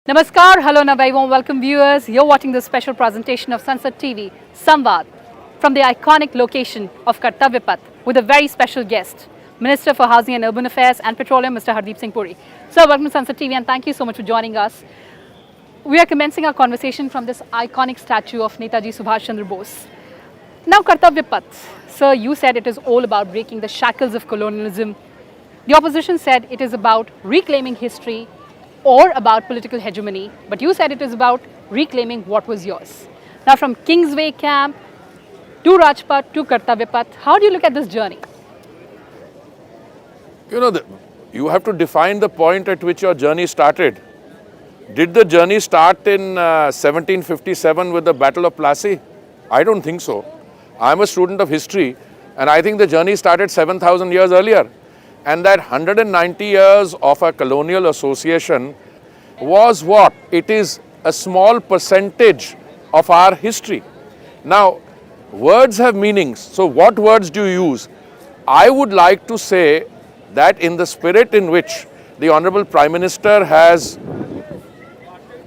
Namaskar, hello and a very warm welcome viewers. You're watching this special presentation of Sansad TV, Samvaad, from the iconic location of Kartavya Path with a very special guest, Minister for Housing and Urban Affairs and Petroleum, Mr. Hardeep Singh Puri. Sir, welcome to Sansad TV and thank you so much for joining us. We are commencing our conversation from this iconic statue of Netaji Subhash Chandra Bose. Now Kartavya Path, sir, you said it is all about breaking the shackles of colonialism. The opposition said it is about reclaiming history or about political hegemony, but you said it is about reclaiming what was yours. Now from Kingsway camp to Rajpath to Kartavya Path, how do you look at this journey? You know, you have to define the point at which your journey started. Did the journey start in 1757 with the Battle of Plassey? I don't think so. I'm a student of history and I think the journey started 7,000 years earlier. And that 190 years of a colonial association was what? It is a small percentage of our history. Now, words have meanings. So what words do you use? I would like to say that in the spirit in which the Honorable Prime Minister has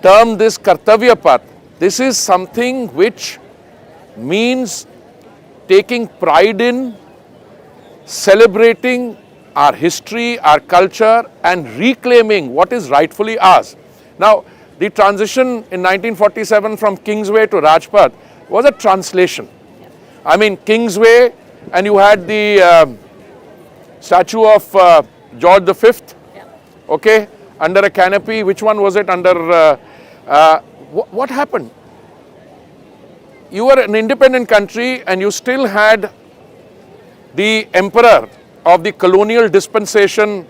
termed this Kartavya Path, this is something which means taking pride in, celebrating our history, our culture and reclaiming what is rightfully ours. Now, the transition in 1947 from Kingsway to Rajpath was a translation. I mean, Kingsway and you had the statue of George V, okay, under a canopy. Which one was it under? What happened? You were an independent country and you still had the emperor of the colonial dispensation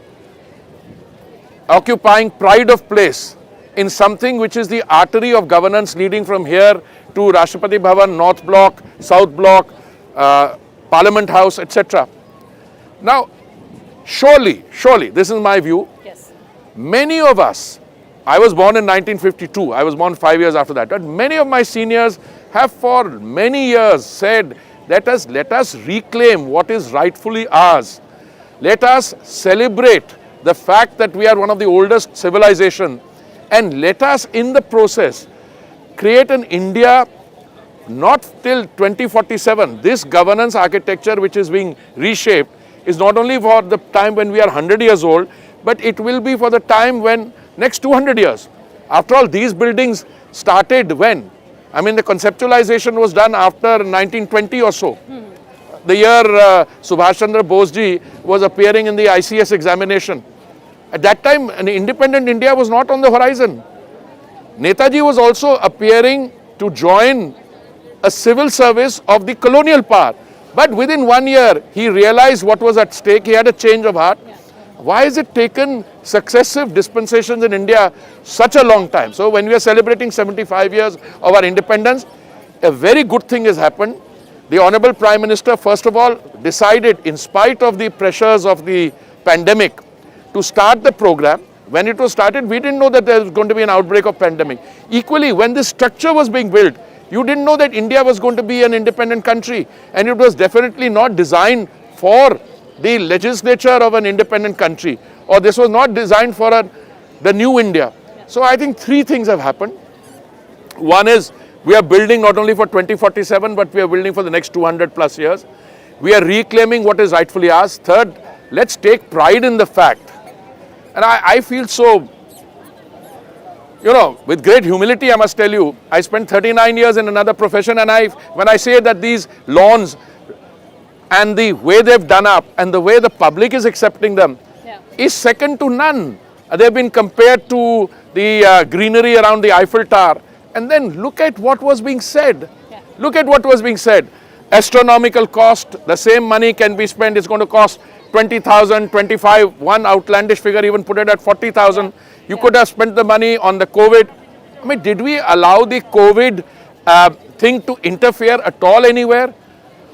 occupying pride of place in something which is the artery of governance leading from here to Rashtrapati Bhavan, North Block, South Block, Parliament House, etc. Now, surely, this is my view, Yes. many of us, I was born in 1952, I was born 5 years after that, but many of my seniors have for many years said, let us reclaim what is rightfully ours. Let us celebrate the fact that we are one of the oldest civilization and let us in the process create an India not till 2047. This governance architecture which is being reshaped is not only for the time when we are 100 years old, but it will be for the time when next 200 years. After all, these buildings started when? I mean, the conceptualization was done after 1920 or so. The year Subhash Chandra Bose ji was appearing in the ICS examination. At that time, an independent India was not on the horizon. Netaji was also appearing to join a civil service of the colonial power. But within 1 year, he realized what was at stake. He had a change of heart. Why has it taken successive dispensations in India such a long time? So when we are celebrating 75 years of our independence, a very good thing has happened. The Honorable Prime Minister, first of all, decided, in spite of the pressures of the pandemic, to start the program. When it was started, we didn't know that there was going to be an outbreak of pandemic. Equally, when this structure was being built, you didn't know that India was going to be an independent country. And it was definitely not designed for the legislature of an independent country, or this was not designed for the new India. So I think three things have happened. One is we are building not only for 2047, but we are building for the next 200 plus years. We are reclaiming what is rightfully ours. Third, let's take pride in the fact. And I feel so, you know, with great humility, I must tell you, I spent 39 years in another profession and when I say that these lawns and the way they've done up and the way the public is accepting them is second to none. They've been compared to the greenery around the Eiffel Tower. And then look at what was being said. Look at what was being said. Astronomical cost, the same money can be spent, it's going to cost 20,000, 25, one outlandish figure even put it at 40,000. You could have spent the money on the COVID. I mean, did we allow the COVID thing to interfere at all anywhere?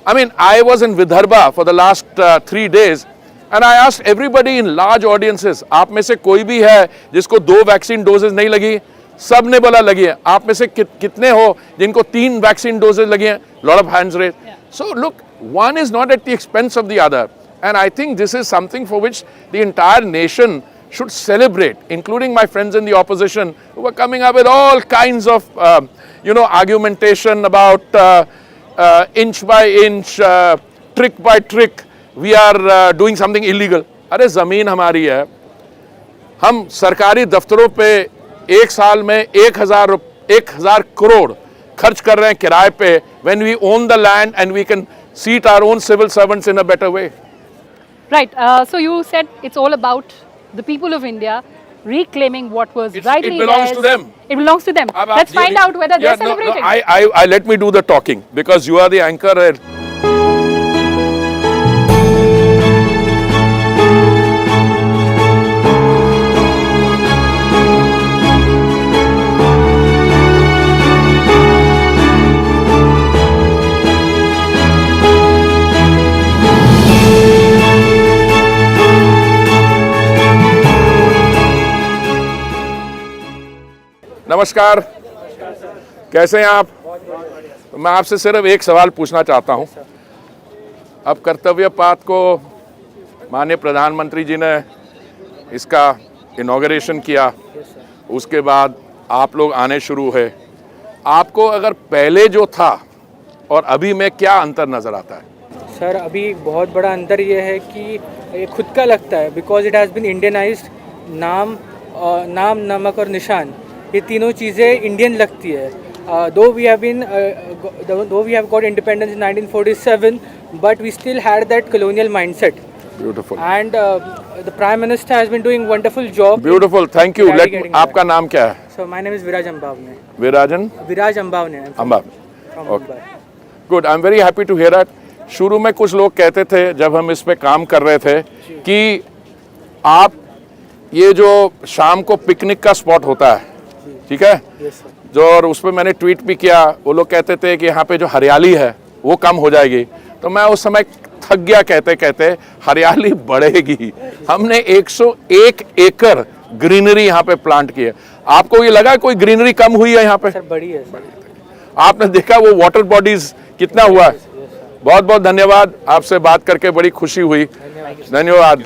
I mean, I was in Vidarbha for the last 3 days and I asked everybody in large audiences, आप में से कोई भी है जिसको 2 vaccine doses नहीं लगी? सब ने बोला लगी है. आप में से कितने हो जिनको 3 वैक्सीन डोजेस लगी हैं? Lot of hands raised. So look, one is not at the expense of the other. And I think this is something for which the entire nation should celebrate, including my friends in the opposition who were coming up with all kinds of, argumentation about inch by inch, trick by trick, we are doing something illegal. अरे ज़मीन हमारी है, हम सरकारी दफ्तरों पे एक साल में 1,000 करोड़ खर्च कर रहे हैं किराए पे, when we own the land and we can seat our own civil servants in a better way. Right. So you said it's all about the people of India reclaiming what was rightly It belongs theirs. to them. It belongs to them. Let's find out whether they're celebrating. I let me do the talking because you are the anchor. नमस्कार, कैसे हैं आप? मैं आपसे सिर्फ एक सवाल पूछना चाहता हूं। अब कर्तव्य पाथ को माननीय प्रधानमंत्री जी ने इसका इनॉग्रेशन किया, उसके बाद आप लोग आने शुरू हुए। आपको अगर पहले जो था और अभी में क्या अंतर नज़र आता है? सर, अभी बहुत बड़ा अंतर ये है कि ये खुद का लगता है, because it has been Indianised. नाम, नमक और निशान, ये तीनों चीज़ें इंडियन लगती है। Though we have got independence in 1947, but we still had that colonial mindset. Beautiful. And the Prime Minister has been doing wonderful job. Beautiful. Thank you. आपका नाम क्या है? So my name is Viraj Ambavne. Viraj Ambavne. Okay. Good. I'm very happy to hear that. शुरू में कुछ लोग कहते थे जब हम इस पे काम कर रहे थे कि आप ये जो शाम को पिकनिक का स्पॉट होता है, ठीक है, जो, और उस पर मैंने ट्वीट भी किया, वो लोग कहते थे कि यहाँ पे जो हरियाली है वो कम हो जाएगी। तो मैं उस समय थक गया कहते कहते, हरियाली बढ़ेगी। हमने 101 एकड़ ग्रीनरी यहाँ पे प्लांट की है। आपको ये लगा कोई ग्रीनरी कम हुई है यहाँ पे? सर, बड़ी है। आपने देखा वो वाटर बॉडीज कितना हुआ है? बहुत बहुत धन्यवाद, आपसे बात करके बड़ी खुशी हुई। धन्यवाद।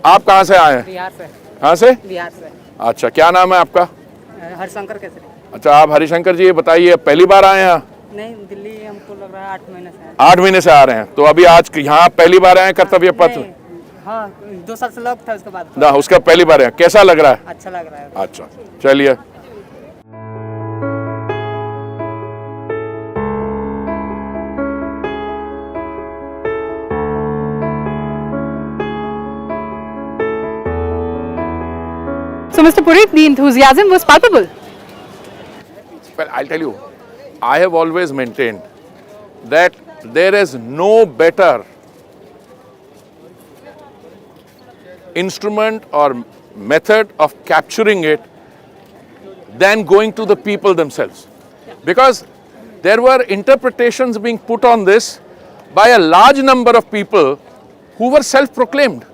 आप कहाँ से आए हैं? बिहार से। कहाँ से? बिहार से। अच्छा, क्या नाम है आपका? हरिशंकर केसरी। अच्छा, आप हरिशंकर जी, ये बताइए पहली बार आए हैं? नहीं, दिल्ली हमको लग रहा है 8 महीने से। 8 महीने से आ रहे हैं, तो अभी आज यहाँ पहली बार आए हैं कर्तव्य पथ? हाँ, 2 साल से लॉक था, उसके बाद ना, उसका पहली बार है। कैसा लग रहा है? अच्छा लग रहा है। अच्छा, चलिए। So, Mr. Purit, the enthusiasm was palpable. Well, I'll tell you, I have always maintained that there is no better instrument or method of capturing it than going to the people themselves. Because there were interpretations being put on this by a large number of people who were self-proclaimed.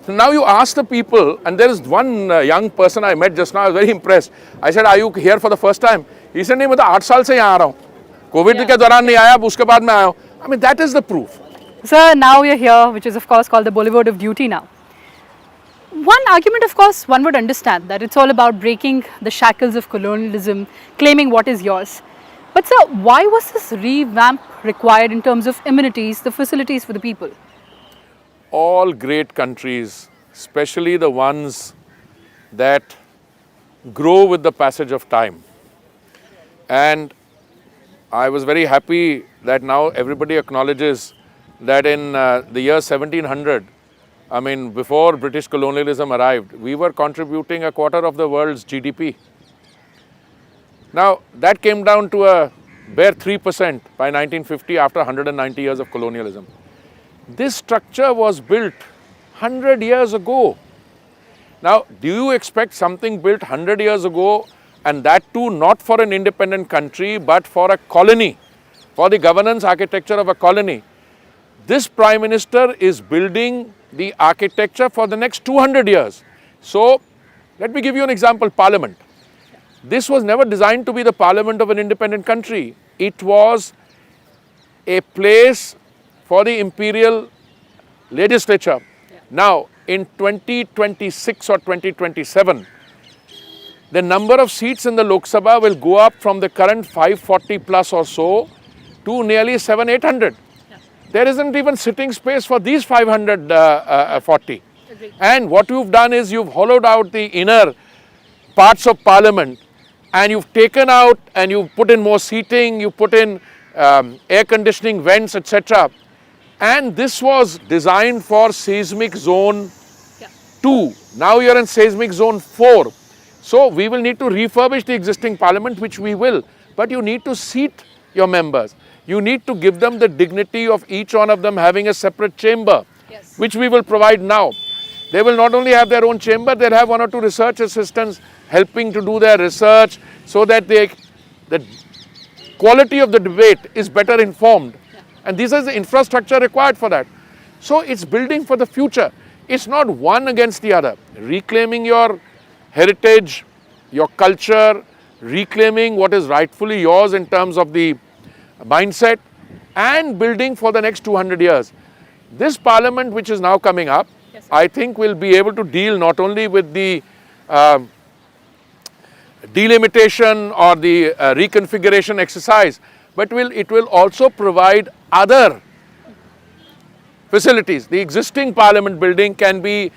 So now you ask the people, and there is one young person I met just now, I was very impressed. I said, are you here for the first time? He said, नहीं, मैं तो 8 साल से यहाँ आ रहा हूँ। Covid के दौरान नहीं आया, अब उसके बाद मैं आया हूँ। I mean, that is the proof. Sir, now you're here, which is of course called the Boulevard of Duty now. One argument, of course, one would understand that it's all about breaking the shackles of colonialism, claiming what is yours. But sir, why was this revamp required in terms of amenities, the facilities for the people? All great countries, especially the ones that grow with the passage of time. And I was very happy that now everybody acknowledges that in the year 1700, I mean, before British colonialism arrived, we were contributing a quarter of the world's GDP. Now, that came down to a bare 3% by 1950 after 190 years of colonialism. This structure was built 100 years ago. Now, do you expect something built 100 years ago, and that too not for an independent country but for a colony, for the governance architecture of a colony? This Prime Minister is building the architecture for the next 200 years. So, let me give you an example, Parliament. This was never designed to be the Parliament of an independent country. It was a place for the imperial legislature. Now, in 2026 or 2027, the number of seats in the Lok Sabha will go up from the current 540 plus or so to nearly 700-800. There isn't even sitting space for these 540. And what you've done is you've hollowed out the inner parts of parliament, and you've taken out and you've put in more seating, you put in air conditioning vents, etc. And this was designed for seismic zone 2. Now you're in seismic zone 4. So we will need to refurbish the existing parliament, which we will, but you need to seat your members. You need to give them the dignity of each one of them having a separate chamber, which we will provide now. They will not only have their own chamber, they'll have 1 or 2 research assistants helping to do their research so that the quality of the debate is better informed. And this is the infrastructure required for that. So it's building for the future. It's not one against the other. Reclaiming your heritage, your culture, reclaiming what is rightfully yours in terms of the mindset, and building for the next 200 years. This parliament which is now coming up, I think will be able to deal not only with the delimitation or the reconfiguration exercise, but it will also provide other facilities. The existing parliament building can be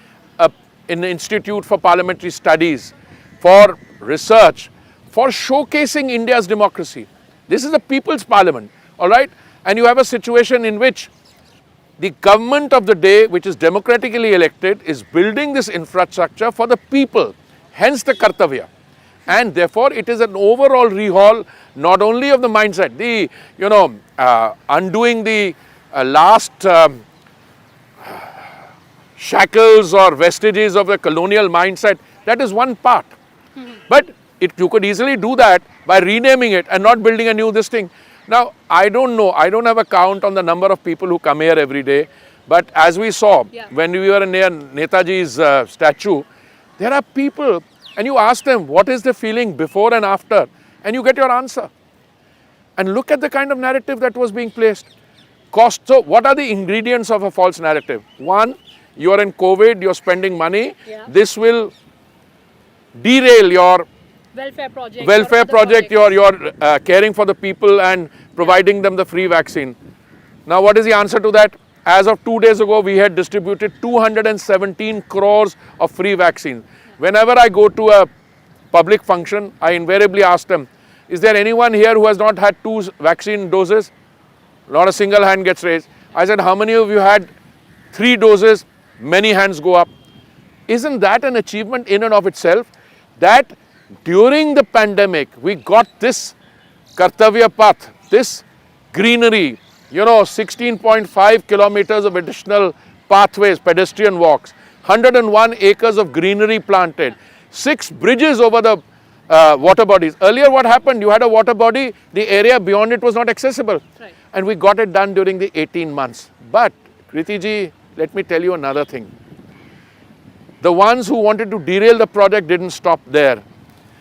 an institute for parliamentary studies, for research, for showcasing India's democracy. This is a people's parliament, all right? And you have a situation in which the government of the day, which is democratically elected, is building this infrastructure for the people, hence the Kartavya. And therefore, it is an overall rehaul, not only of the mindset, the, undoing the last shackles or vestiges of the colonial mindset, that is one part. But you could easily do that by renaming it and not building a new this thing. Now, I don't know, I don't have a count on the number of people who come here every day, but as we saw when we were near Netaji's statue, there are people, and you ask them what is the feeling before and after, and you get your answer. And look at the kind of narrative that was being placed. Cost. So what are the ingredients of a false narrative? One, you are in COVID, you're spending money. This will derail your welfare project, you're caring for the people and providing them the free vaccine. Now what is the answer to that? As of 2 days ago, we had distributed 217 crores of free vaccines. Whenever I go to a public function, I invariably ask them, is there anyone here who has not had 2 vaccine doses? Not a single hand gets raised. I said, how many of you had 3 doses? Many hands go up. Isn't that an achievement in and of itself? That during the pandemic, we got this Kartavya Path, this greenery, 16.5 kilometers of additional pathways, pedestrian walks, 101 acres of greenery planted, 6 bridges over the water bodies. Earlier what happened? You had a water body, the area beyond it was not accessible. Right. And we got it done during the 18 months. But, Kriti ji, let me tell you another thing. The ones who wanted to derail the project didn't stop there.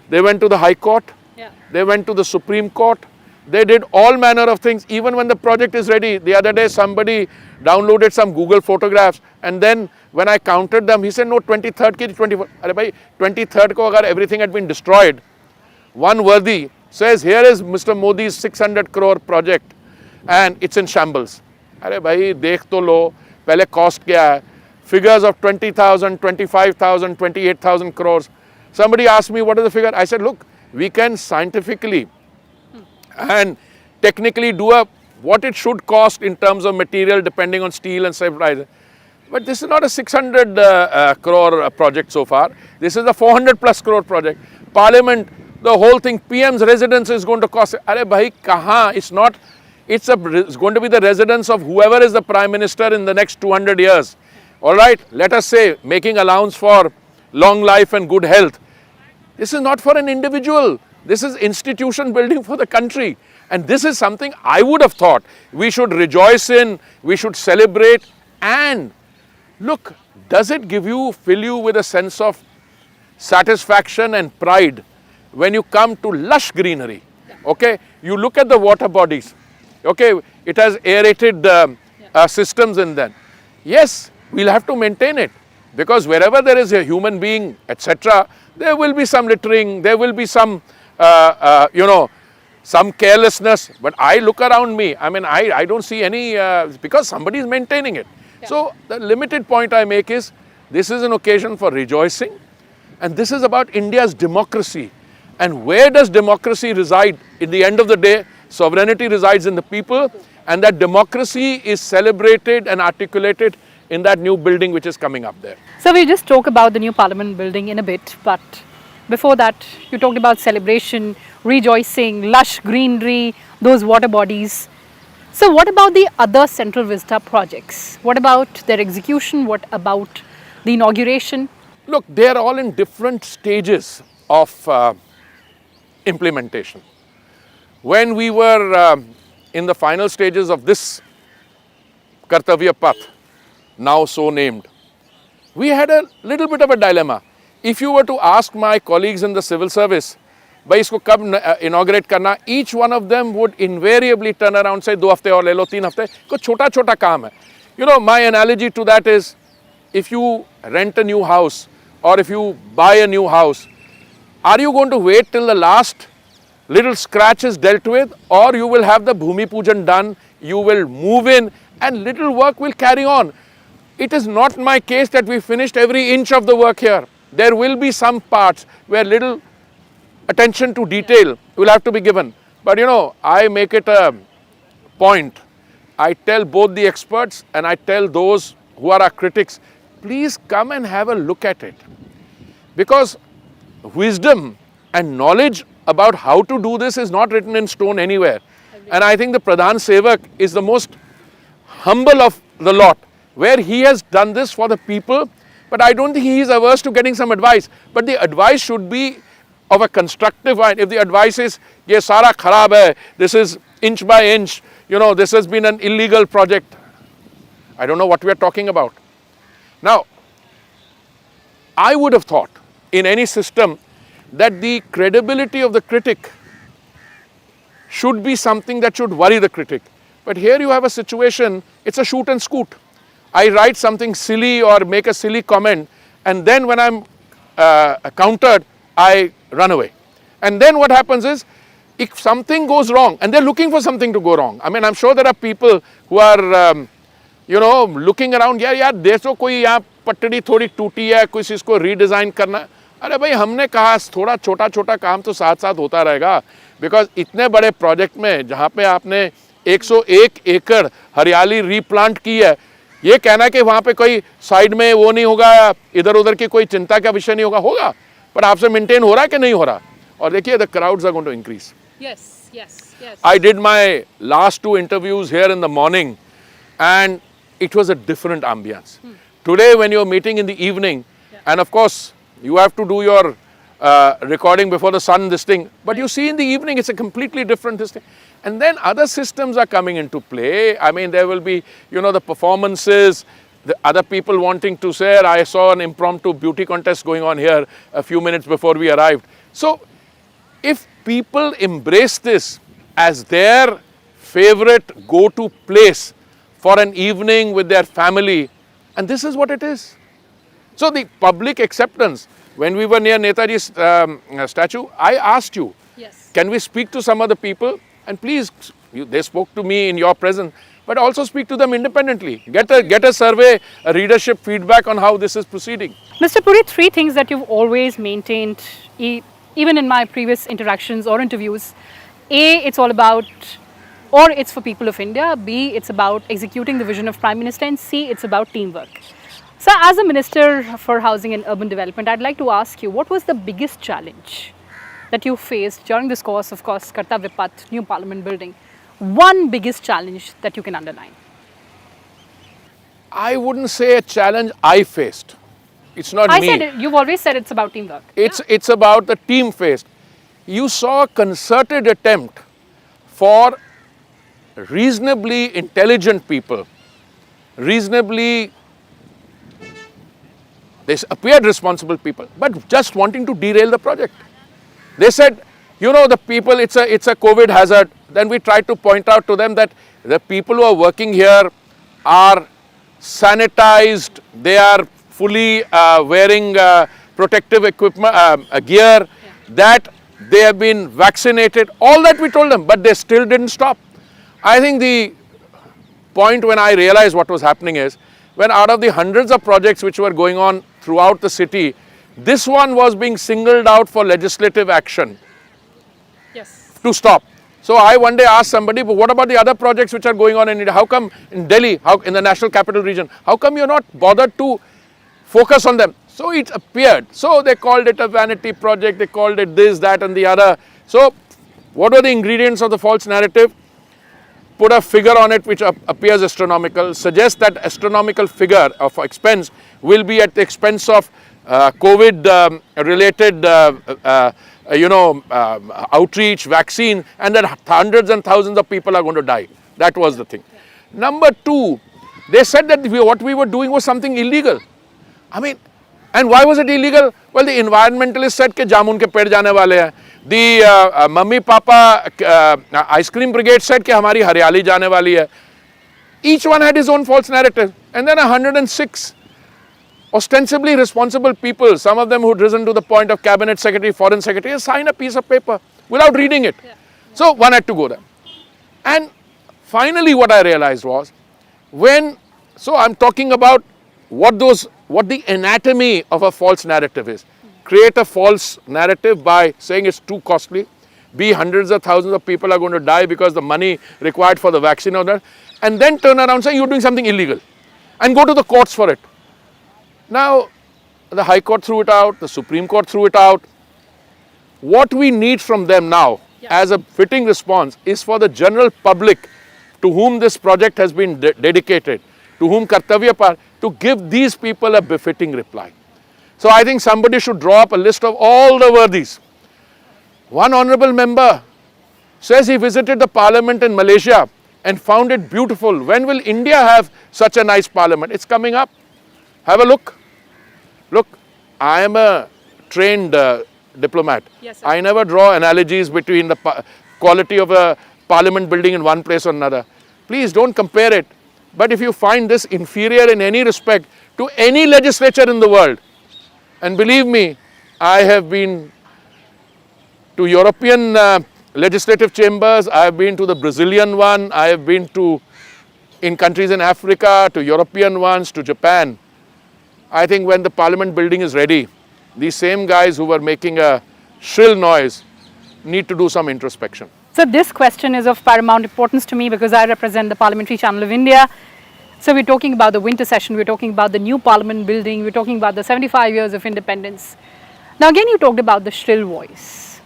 They went to the High Court, they went to the Supreme Court, they did all manner of things. Even when the project is ready, the other day somebody downloaded some Google photographs, and then when I counted them, he said, no, 23rd ki 24th. Arre bhai, 23rd ko agar everything had been destroyed, one worthy says, here is Mr. Modi's 600 crore project and it's in shambles. Arre bhai, dekh to lo, pehle cost kya hai? Figures of 20,000, 25,000, 28,000 crores. Somebody asked me, what is the figure? I said, look, we can scientifically and technically do what it should cost in terms of material depending on steel and such prices. But this is not a 600 crore project so far. This is a 400 plus crore project. Parliament, the whole thing, PM's residence is going to cost. Arre bhai, kahan? It's not. It's going to be the residence of whoever is the Prime Minister in the next 200 years. All right, let us say, making allowance for long life and good health. This is not for an individual. This is institution building for the country. And this is something I would have thought we should rejoice in, we should celebrate. And look, does it fill you with a sense of satisfaction and pride when you come to lush greenery? Okay, you look at the water bodies. Okay, it has aerated systems in them. Yes, we'll have to maintain it. Because wherever there is a human being, etc., there will be some littering, there will be some, some carelessness. But I look around me, I mean, I don't see any, because somebody is maintaining it. Yeah. So the limited point I make is, this is an occasion for rejoicing, and this is about India's democracy. And where does democracy reside? In the end of the day, sovereignty resides in the people, and that democracy is celebrated and articulated in that new building which is coming up there. So we'll just talk about the new Parliament building in a bit, but before that, you talked about celebration, rejoicing, lush greenery, those water bodies. So what about the other Central Vista projects? What about their execution? What about the inauguration? Look, they are all in different stages of implementation. When we were in the final stages of this Kartavya Path, now so named, we had a little bit of a dilemma. If you were to ask my colleagues in the civil service, bhai isko kab inaugurate karna, each one of them would invariably turn around, say 2 hafte aur le lo, 3 hafte, ko chota chota kaam hai. You know, my analogy to that is, if you rent a new house or if you buy a new house, are you going to wait till the last little scratch is dealt with, or you will have the Bhumi Pujan done, you will move in and little work will carry on? It is not my case that we finished every inch of the work here. There will be some parts where little attention to detail will have to be given. But you know, I make it a point. I tell both the experts and I tell those who are our critics, please come and have a look at it. Because wisdom and knowledge about how to do this is not written in stone anywhere. And I think the Pradhan Sevak is the most humble of the lot, where he has done this for the people, but I don't think he is averse to getting some advice. But the advice should be of a constructive kind. If the advice is, ye sara kharab hai, this is inch by inch, you know, this has been an illegal project, I don't know what we are talking about. Now, I would have thought in any system that the credibility of the critic should be something that should worry the critic. But here you have a situation, it's a shoot and scoot. I write something silly or make a silly comment, and then when I'm countered, I run away. And then what happens is, if something goes wrong, and they're looking for something to go wrong. I mean, I'm sure there are people who are, looking around, यार देखो कोई यहाँ पटड़ी थोड़ी टूटी है, कुछ इसको redesign करना है. अरे भाई, हमने कहा थोड़ा छोटा छोटा काम तो साथ साथ होता रहेगा. बिकॉज इतने बड़े प्रोजेक्ट में जहाँ पे आपने 101 एकड़ हरियाली रीप्लांट की है, ये कहना कि वहाँ पे कोई साइड में वो नहीं होगा, इधर उधर की कोई चिंता का विषय नहीं होगा, पर आपसे मेंटेन हो रहा है कि नहीं हो रहा. और देखिए, the crowds are going to increase. Yes. I did my last 2 interviews here in the morning, and it was a different ambience. Today, when you're meeting in the evening, and of course, you have to do your recording before the sun, this thing, but you see in the evening, it's a completely different this thing. And then other systems are coming into play. I mean, there will be, the performances, the other people wanting to say, I saw an impromptu beauty contest going on here a few minutes before we arrived. So, if people embrace this as their favorite go-to place for an evening with their family, and this is what it is. So the public acceptance, when we were near Netaji's statue, I asked you, can we speak to some of the people? And please, they spoke to me in your presence, but also speak to them independently. Get a survey, a readership feedback on how this is proceeding. Mr. Puri, 3 things that you've always maintained, even in my previous interactions or interviews. A, it's all about, or it's for people of India. B, it's about executing the vision of Prime Minister. And C, it's about teamwork. So as a Minister for Housing and Urban Development, I'd like to ask you, what was the biggest challenge that you faced during this course, of course, Kartavya Path, new Parliament building? One biggest challenge that you can underline. I wouldn't say a challenge I faced. It's not me. I said it. You've always said it's about teamwork. It's about the team faced. You saw a concerted attempt for reasonably intelligent people, they appeared responsible people, but just wanting to derail the project. They said, the people, it's a COVID hazard. Then we tried to point out to them that the people who are working here are sanitized, they are fully wearing protective equipment, gear, that they have been vaccinated, all that we told them, but they still didn't stop. I think the point when I realized what was happening is, when out of the hundreds of projects which were going on throughout the city, this one was being singled out for legislative action to stop. So I one day asked somebody, but what about the other projects which are going on in India? How come in Delhi, in the national capital region, how come you're not bothered to focus on them? So it appeared. So they called it a vanity project, they called it this, that and the other. So what were the ingredients of the false narrative? Put a figure on it which appears astronomical, suggest that astronomical figure of expense will be at the expense of COVID related outreach, vaccine, and that hundreds and thousands of people are going to die. That was the thing. Number two, they said that what we were doing was something illegal. I mean, and why was it illegal? Well, the environmentalists said कि जामुन के पेड़ जाने वाले हैं. The mummy papa ice cream brigade said कि हमारी हरियाली जाने वाली है. Each one had his own false narrative. And then 106 ostensibly responsible people, some of them who'd risen to the point of cabinet secretary, foreign secretary, sign a piece of paper without reading it. So one had to go there. And finally what I realized was, so I'm talking about what the anatomy of a false narrative is. Create a false narrative by saying it's too costly, hundreds of thousands of people are going to die because the money required for the vaccine or that, and then turn around and say you're doing something illegal and go to the courts for it. Now, the High Court threw it out, the Supreme Court threw it out. What we need from them now as a fitting response is for the general public to whom this project has been dedicated, to whom Kartavya Path, to give these people a befitting reply. So I think somebody should draw up a list of all the worthies. One honorable member says he visited the parliament in Malaysia and found it beautiful. When will India have such a nice parliament? It's coming up. Have a look. Look, I am a trained diplomat. Yes, sir. I never draw analogies between the quality of a parliament building in one place or another. Please don't compare it. But if you find this inferior in any respect to any legislature in the world, and believe me, I have been to European legislative chambers, I have been to the Brazilian one, I have been in countries in Africa, to European ones, to Japan. I think when the parliament building is ready, these same guys who were making a shrill noise need to do some introspection. So this question is of paramount importance to me because I represent the Parliamentary Channel of India. So we're talking about the winter session, we're talking about the new parliament building, we're talking about the 75 years of independence. Now again you talked about the shrill voice.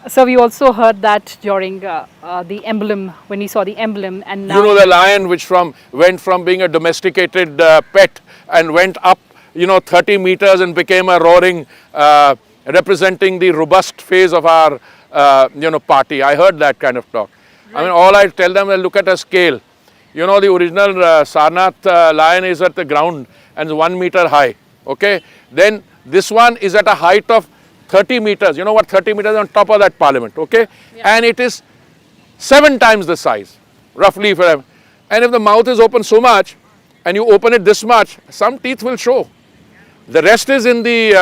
So we also heard that during the emblem, when we saw the emblem, and now... You know, the lion which went from being a domesticated pet and went up 30 meters and became a roaring, representing the robust phase of our party. I heard that kind of talk. Right. I mean, all I tell them is look at a scale. The original Sarnath lion is at the ground and is 1 meter high. Okay. Then this one is at a height of 30 meters. You know what 30 meters on top of that parliament. Okay. Yeah. And it is 7 times the size, roughly. And if the mouth is open so much and you open it this much, some teeth will show. The rest is in the,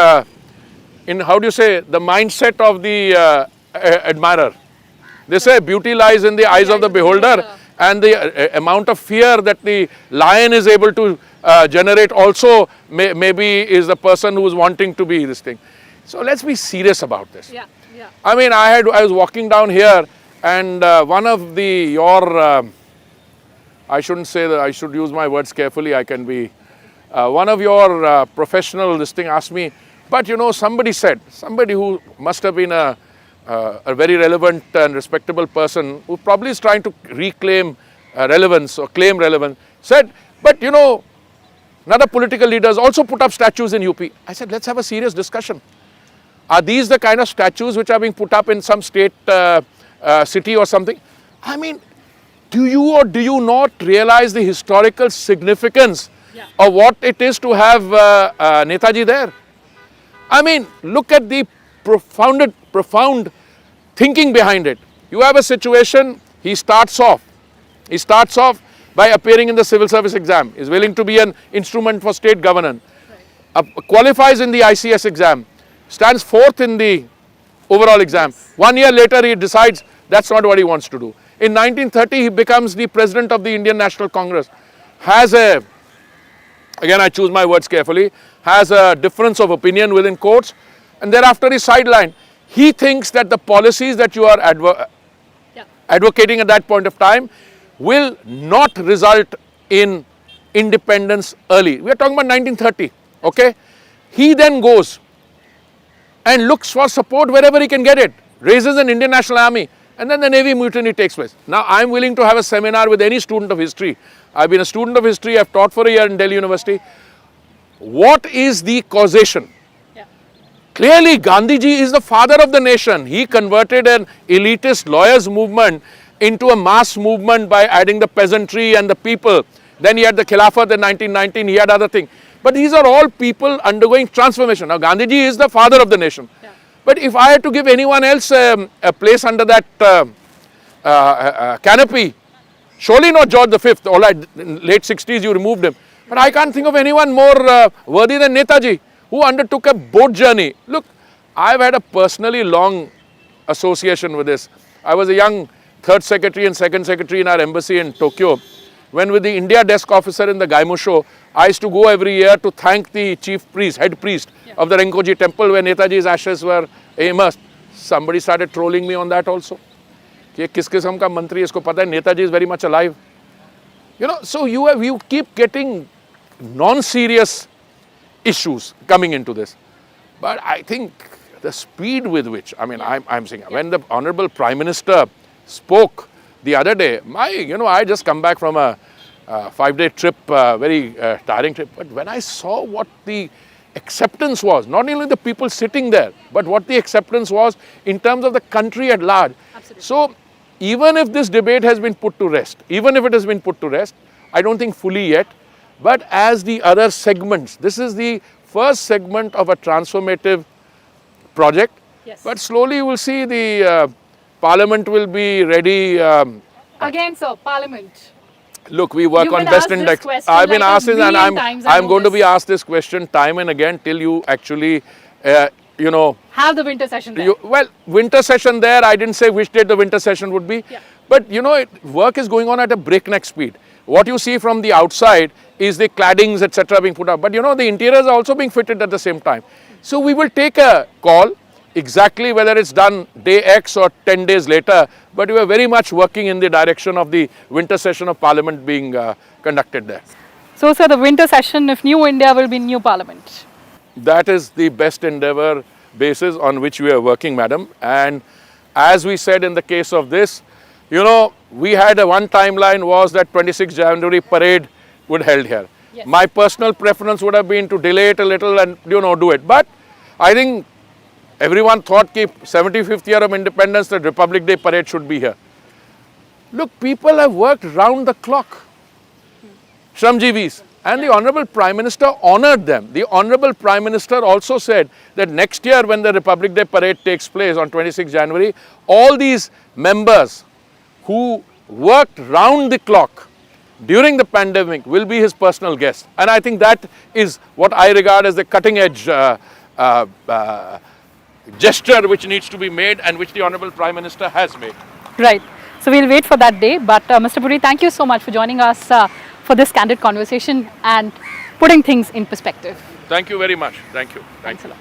how do you say, the mindset of the admirer. They say beauty lies in the eyes of the beholder, and the amount of fear that the lion is able to generate also maybe is the person who is wanting to be this thing. So let's be serious about this. Yeah, yeah. I mean, I was walking down here, and one of I shouldn't say that, I should use my words carefully, I can be, one of your professional asked me, but somebody who must have been a very relevant and respectable person who probably is trying to reclaim relevance or claim relevance, said, but other political leaders also put up statues in UP. I said, let's have a serious discussion. Are these the kind of statues which are being put up in some state city or something? I mean, do you or do you not realize the historical significance of what it is to have Netaji there? I mean, look at the profound thinking behind it. You have a situation, he starts off by appearing in the civil service exam, is willing to be an instrument for state governance, qualifies in the ICS exam, stands fourth in the overall exam. 1 year later, he decides that's not what he wants to do. In 1930, he becomes the president of the Indian National Congress, has a, again I choose my words carefully, has a difference of opinion within courts, and thereafter is sidelined. He thinks that the policies that you are advocating at that point of time will not result in independence early. We are talking about 1930, okay? He then goes and looks for support wherever he can get it, raises an Indian National Army, and then the Navy mutiny takes place. Now, I am willing to have a seminar with any student of history. I have been a student of history, I have taught for a year in Delhi University. What is the causation? Clearly, Gandhiji is the father of the nation. He converted an elitist lawyers movement into a mass movement by adding the peasantry and the people. Then he had the Khilafat in 1919, he had other things. But these are all people undergoing transformation. Now, Gandhiji is the father of the nation. But if I had to give anyone else a place under that canopy, surely not George V. All right, in late 60s you removed him. But I can't think of anyone more worthy than Netaji, who undertook a boat journey. Look, I've had a personally long association with this. I was a young third secretary and second secretary in our embassy in Tokyo. When with the India desk officer in the Gaimo show, I used to go every year to thank the chief priest, head priest of the Renkoji temple where Netaji's ashes were immersed. Somebody started trolling me on that also. Ki kis kisam ka mantri isko pata hai, Netaji is very much alive. You know, so you keep getting non-serious issues coming into this. But I think the speed with which, I mean, I'm saying, when the Honorable Prime Minister spoke the other day, I just come back from a 5-day trip, very tiring trip. But when I saw what the acceptance was, not only the people sitting there, but what the acceptance was in terms of the country at large. Absolutely. So even if this debate has been put to rest, I don't think fully yet, but as the other segments, this is the first segment of a transformative project. Yes. But slowly you will see the Parliament will be ready. Again, sir, Parliament. Look, we work on best index. I've been asked this, and I'm going to be asked this question time and again till you actually, have the winter session there. Winter session there, I didn't say which date the winter session would be. Yeah. But, work is going on at a breakneck speed. What you see from the outside is the claddings, etc. being put up. But, the interiors are also being fitted at the same time. So, we will take a call exactly whether it's done day X or 10 days later. But we are very much working in the direction of the winter session of Parliament being conducted there. So, sir, the winter session, if New India will be new Parliament? That is the best endeavour basis on which we are working, madam. And as we said in the case of this, we had one timeline was that 26 January parade would held here. Yes. My personal preference would have been to delay it a little and, do it. But I think everyone thought that 75th year of independence, the Republic Day parade should be here. Look, people have worked round the clock. Shramjeevis. And the Honorable Prime Minister honoured them. The Honorable Prime Minister also said that next year when the Republic Day parade takes place on 26 January, all these members who worked round the clock during the pandemic will be his personal guests. And I think that is what I regard as the cutting edge gesture which needs to be made and which the Honorable Prime Minister has made. Right. So we'll wait for that day. But Mr. Puri, thank you so much for joining us for this candid conversation and putting things in perspective. Thank you very much. Thank you. Thanks a lot.